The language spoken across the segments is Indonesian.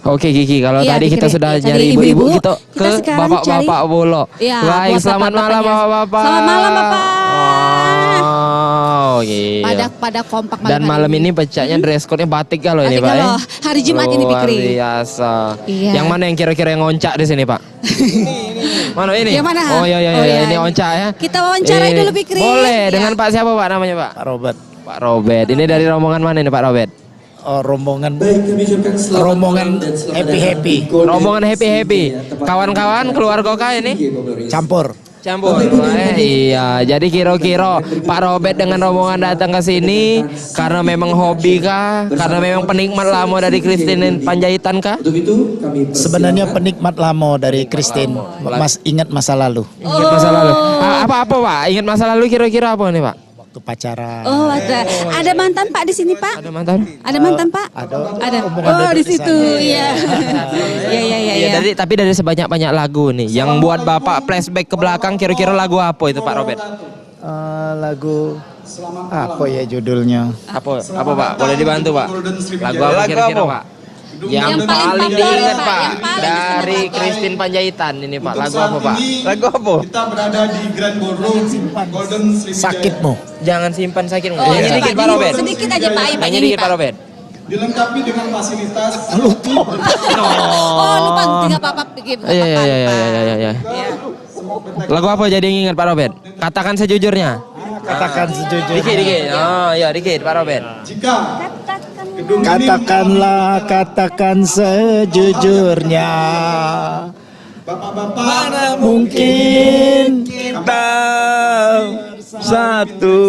Oke Kiki, kalau Iya, tadi kita Fikri. sudah Tadi nyari ibu-ibu, ibu-ibu, kita ke sekarang bapak-bapak cari- bolo. Iya, Baik, buat selamat malam bapak-bapaknya. bapak-bapak. Selamat malam, Bapak. Oh, iya. Pada kompak Dan malam ini pecahnya dress code-nya batik kalau ini Batik Pak. kalau hari Jumat ini, Luar Fikri. biasa. Iya. Yang mana yang kira-kira yang ngoncak di sini Pak? Mana ini? Yang mana? Oh iya, Oh, iya. ini oncak ya. Kita wawancarai dulu, Fikri. Boleh, Iya. dengan Pak siapa Pak namanya Pak? Pak Robert. Pak Robert. Ini dari rombongan mana ini Pak Robert? Oh, rombongan happy. Rombongan happy. Kawan-kawan keluarga kah ini? Campur. Campur. Iya, jadi kira-kira Pak Robert dengan rombongan datang ke sini karena memang hobi kah? Karena memang penikmat lama dari Christine Panjaitan kah? Sebenarnya penikmat lama dari Christine. Mas ingat masa lalu. Ingat masa lalu. Apa Pak? Ingat masa lalu kira-kira apa nih Pak? Waktu pacaran. Oh, ada mantan Pak di sini, Pak? Ada mantan? Ada mantan, Pak? Ada. Oh, di situ. Iya. Iya. Tapi dari sebanyak-banyak lagu nih, yang buat Bapak flashback ke belakang kira-kira lagu apa itu Pak Robert? Lagu apa ya judulnya? Apa Pak? Boleh dibantu Pak? Lagu apa kira-kira Pak? Yang paling diingat Pak dari Christine Panjaitan ini Pak. Lagu apa Pak? Lagu apa? Kita berada di Grand Ballroom Golden Sleepy Sakitmu. Jangan simpan sakitmu. Oh, Nyanyi iya, dikit Pak. Pak Robert. Sedikit aja Pak. Nyanyi dikit Pak Robert. dilengkapi dengan fasilitas Oh, lupa tinggal Papa pikir. Iya. Lagu apa jadi yang ingat Pak Robert? Katakan sejujurnya. Katakan sejujurnya. Dikit. Oh iya dikit Pak Robert. jika gedung ini Katakan sejujurnya. bapak-bapak Mana mungkin kita satu.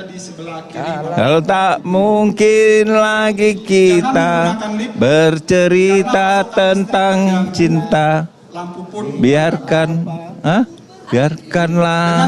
di sebelah kiri Kalau tak mungkin lagi kita bercerita tentang cinta, lampu pun biarkanlah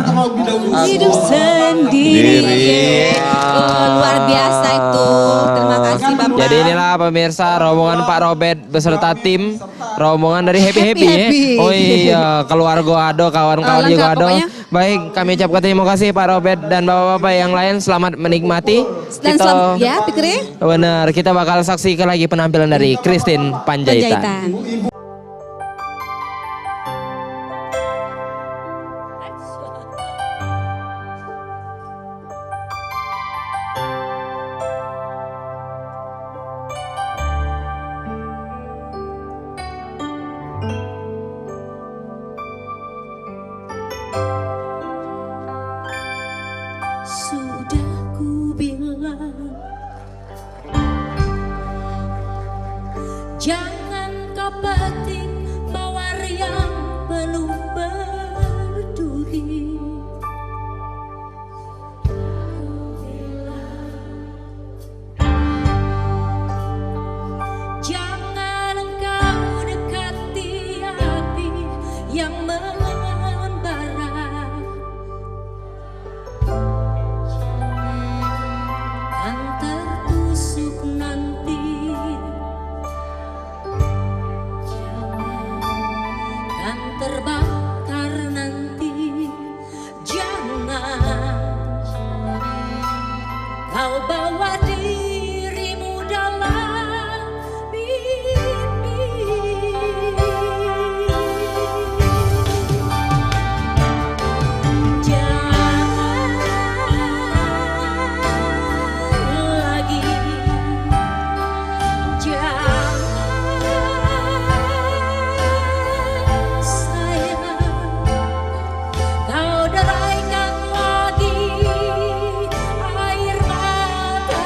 terlebih dahulu Hidup sendiri. Oh, luar biasa itu. Terima kasih Bapak. Jadi inilah pemirsa rombongan Pak Robert beserta tim rombongan dari Happy Happy. ya. Oh iya, keluarga Ado, kawan-kawan Lengkap juga Ado. pokoknya. Baik, kami ucapkan terima kasih Pak Robert dan bapak-bapak yang lain, selamat menikmati. Dan selamat ya, Fikri. Benar, kita bakal saksikan lagi penampilan dari Christine Panjaitan. Penjahitan. Sudah ku bilang jangan kau petik mawar yang belum berduri. Jangan engkau dekati api yang membara. Kan tertusuk nanti, kan terbakar nanti. Jangan kau bawa dirimu dalam mimpi. Lagi jangan sayang kau deraikan lagi air mata.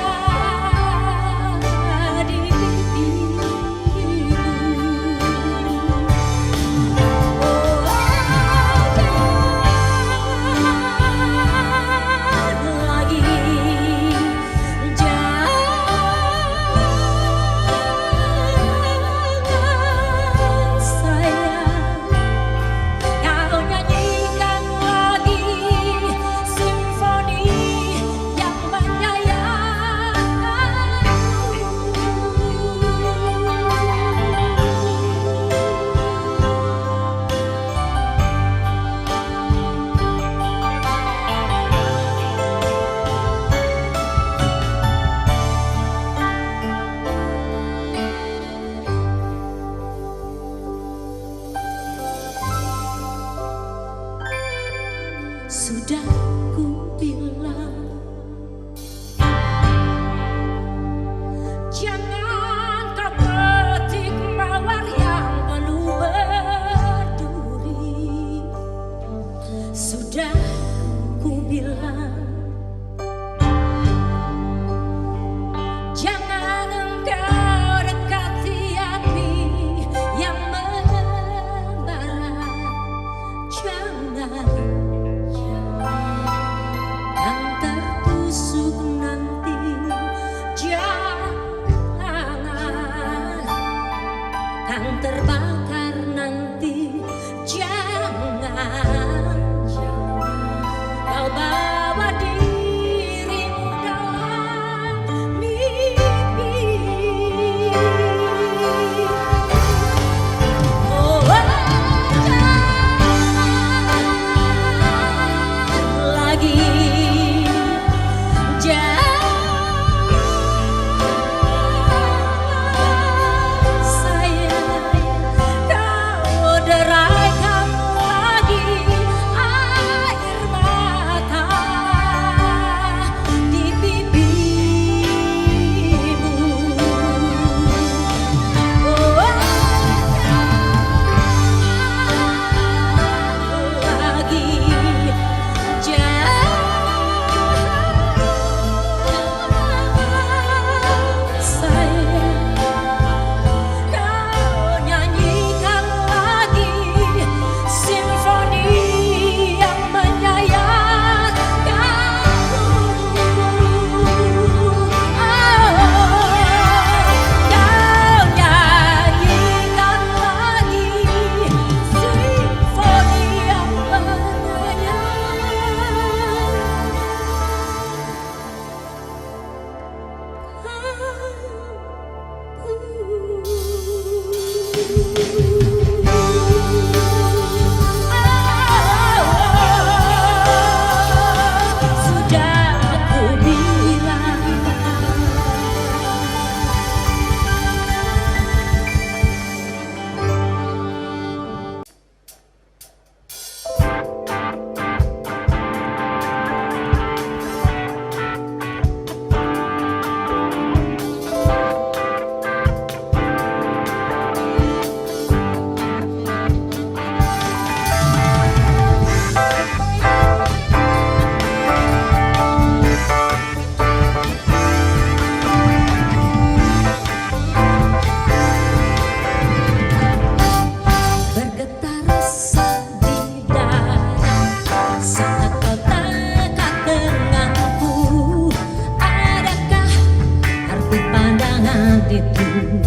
hatiku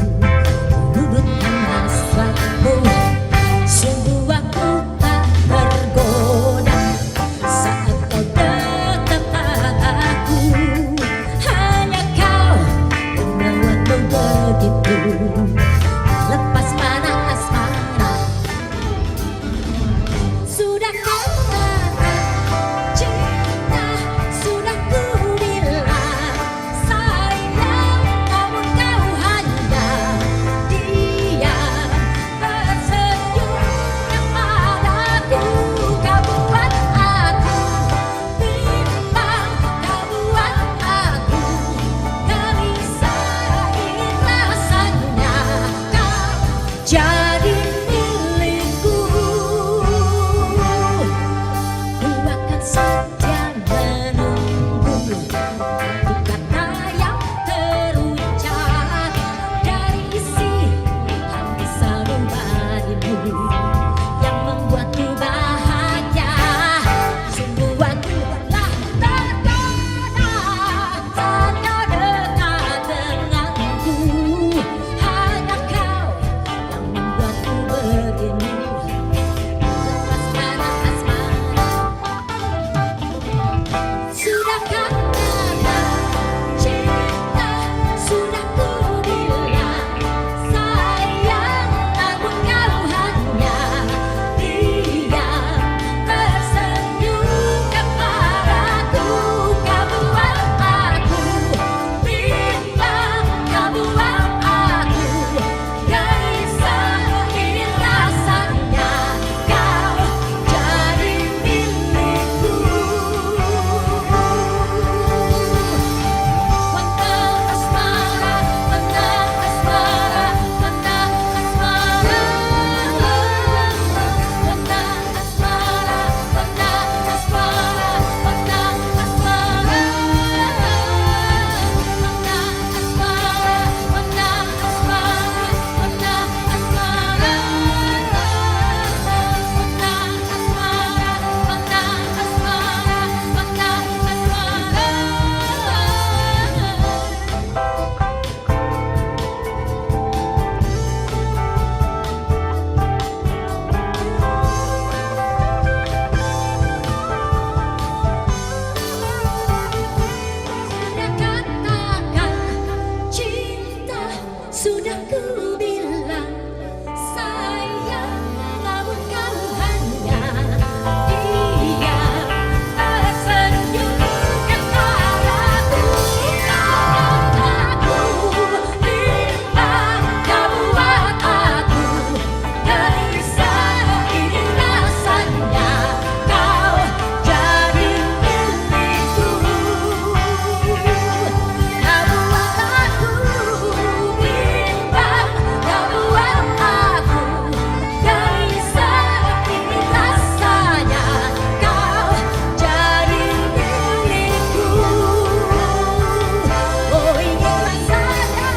luluhkan hasratmu. Sungguh aku tak tergoda saat kau dekat aku. Hanya kau yang membuatku begitu lepas panah asmara. Sudah kau katakan cinta, sudah ku bilang sayang, namun kau hanya diam tersenyum kepadaku. Kau buat aku bimbang, kau buat aku gelisah. Ini rasanya kau jadi milikku. Ku akan setia menunggu satu kata yang terucap dari isi hati sanubarimu yang membuatku bahagia. Sungguh aku telah tergoda saat kau dekat denganku. Hanya kau yang membuatku begini lepas panah asmara. Sudah katakan cinta, sudah ku bilang sayang, namun kau hanya diam tersenyum kepadaku. Kau buat aku bimbang, kau buat aku gelisah. Ini rasanya kau jadi milikku. Menang asmara, menang asmara, menang asmara, menang asmara, menang asmara, menang asmara, menang asmara, menang asmara, menang asmara, menang asmara, menang asmara, menang asmara. Sudah katakan cinta, sudah ku bilang sayang, namun kau hanya diam tersenyum kepadaku. Kau buat aku bimbang, kau buat aku gelisah. Ini rasanya kau jadi milikku. Kau buat aku bimbang, kau buat aku gelisah. Ini rasanya kau jadi milikku. Oh, ini rasanya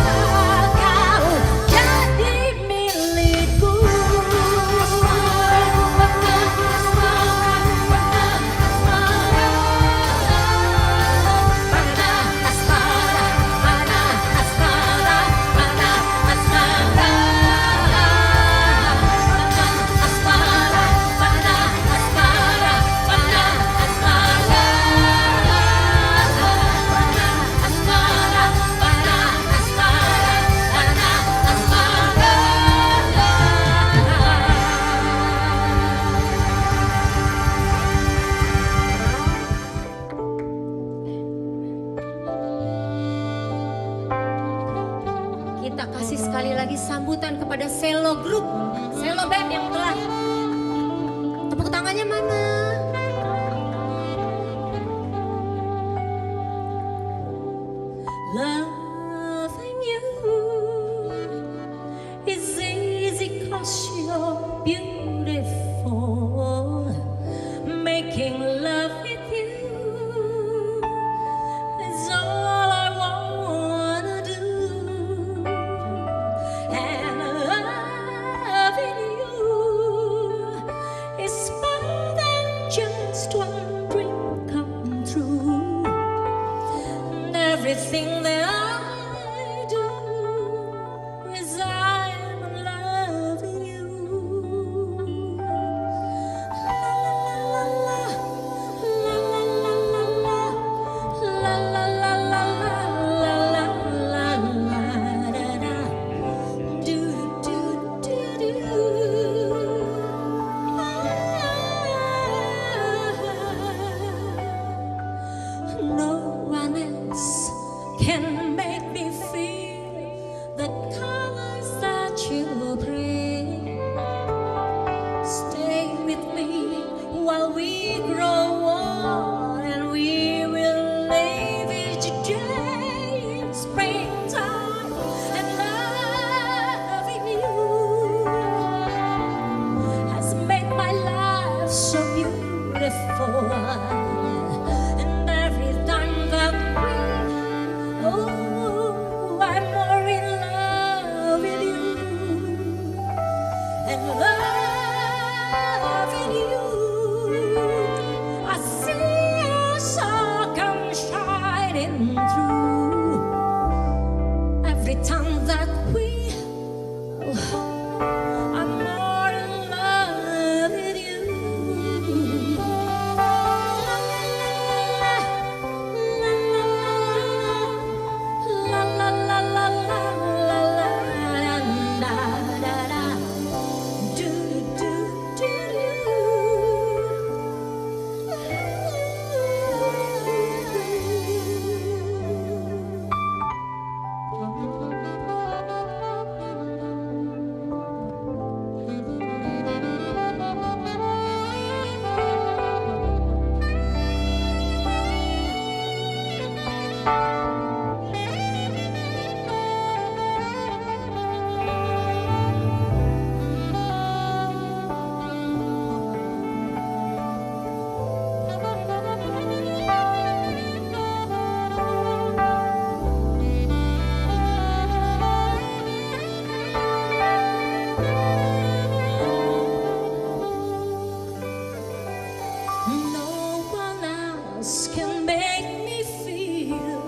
kau jadi milikku. Kita kasih sekali lagi sambutan kepada Selo Group, Selo Band yang telah tepuk tangannya mana? Loving you is easy 'cause you're beautiful. Making love with you is all I wanna do. And loving you is more than just one dream come true. And everything that I do can make me feel the colors that you bring. Stay with me while we grow old, and we will live each day in springtime and loving you has made my life so beautiful. And every time that I'm more in love with you and loving you. I see your soul come shining through every time that I'm more in love with you. La la la la la la la la la la. Do do do No one else can make me feel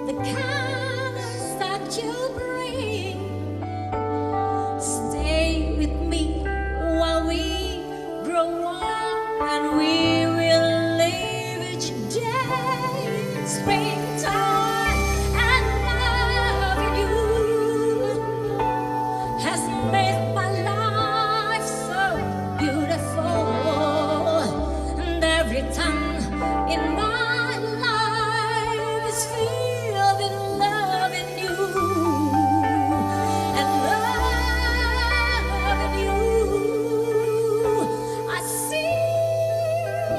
the colors that you bring. Stay with me while we grow old, and we will live each day in springtime. And loving you has made my life so beautiful. And every time in my life is filled with love in you and loving you. I see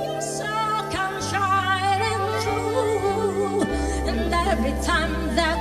your soul come shining through, and every time that